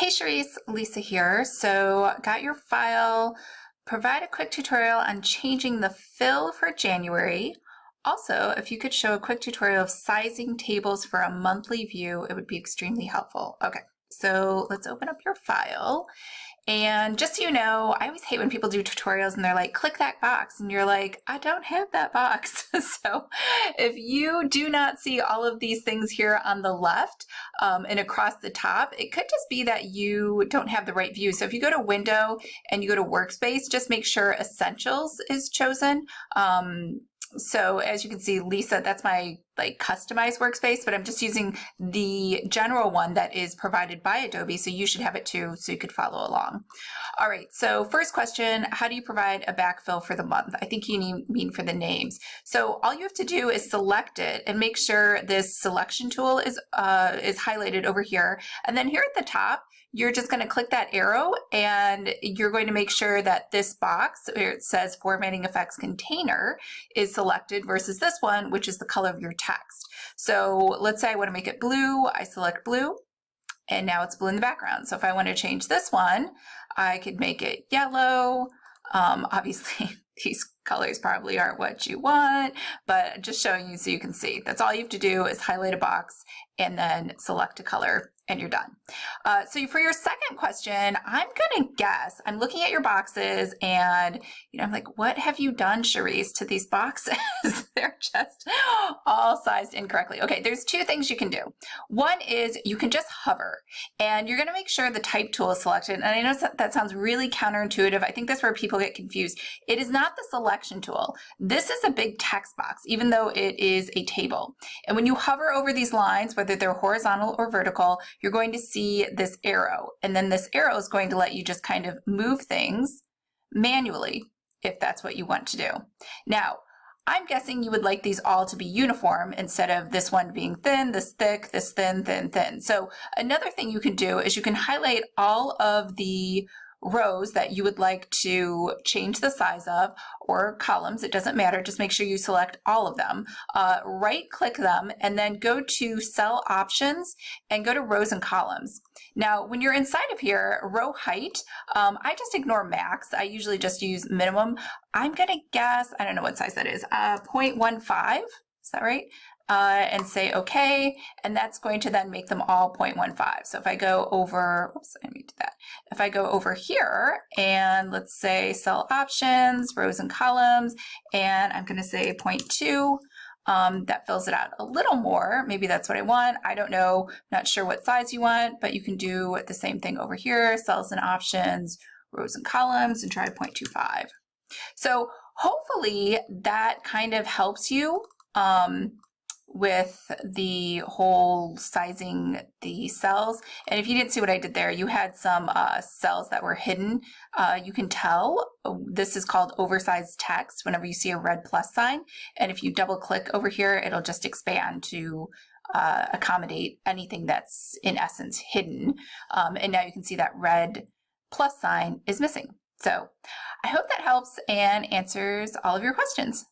Hey Sherise, Lisa here. So got your file. Provide a quick tutorial on changing the fill for January. Also, if you could show a quick tutorial of sizing tables for a monthly view, it would be extremely helpful. Okay, so let's open up your file. And just so you know, I always hate when people do tutorials and they're like, click that box. And you're like, I don't have that box. So if you do not see all of these things here on the left and across the top, it could just be that you don't have the right view. So if you go to Window and you go to Workspace, just make sure Essentials is chosen. So as you can see, Lisa, that's my customized workspace, but I'm just using the general one that is provided by Adobe. So you should have it too, so you could follow along. All right, so first question, how do you provide a backfill for the month? I think you mean for the names. So all you have to do is select it and make sure this selection tool is highlighted over here. And then here at the top, you're just going to click that arrow and you're going to make sure that this box where it says formatting effects container is selected versus this one, which is the color of your text. So let's say I want to make it blue. I select blue and now it's blue in the background. So if I want to change this one, I could make it yellow. Obviously these colors probably aren't what you want, but just showing you so you can see. That's all you have to do is highlight a box and then select a color and you're done. So for your second question, I'm gonna guess, I'm looking at your boxes and I'm like, what have you done, Sherise, to these boxes? They're just all sized incorrectly. Okay, there's two things you can do. One is you can just hover and you're gonna make sure the type tool is selected. And I know that sounds really counterintuitive. I think that's where people get confused. It is not the selection tool. This is a big text box, even though it is a table. And when you hover over these lines, whether they're horizontal or vertical, you're going to see this arrow. And then this arrow is going to let you just kind of move things manually if that's what you want to do. Now, I'm guessing you would like these all to be uniform instead of this one being thin, this thick, this thin, thin, thin. So another thing you can do is you can highlight all of the rows that you would like to change the size of, or columns, it doesn't matter, just make sure you select all of them. Right click them and then go to cell options and go to rows and columns. Now when you're inside of here, row height, I just ignore max, I usually just use minimum. I'm gonna guess, I don't know what size that is, 0.15, is that right? And say okay, and that's going to then make them all 0.15. So if I go over, oops, I didn't do that. If I go over here and let's say cell options, rows and columns, and I'm going to say 0.2, that fills it out a little more. Maybe that's what I want. I don't know, not sure what size you want, but you can do the same thing over here, cells and options, rows and columns, and try 0.25. So hopefully that kind of helps you with the whole sizing the cells. And if you didn't see what I did there, you had some cells that were hidden. You can tell this is called oversized text whenever you see a red plus sign. And if you double click over here, it'll just expand to accommodate anything that's in essence hidden. And now you can see that red plus sign is missing. So I hope that helps and answers all of your questions.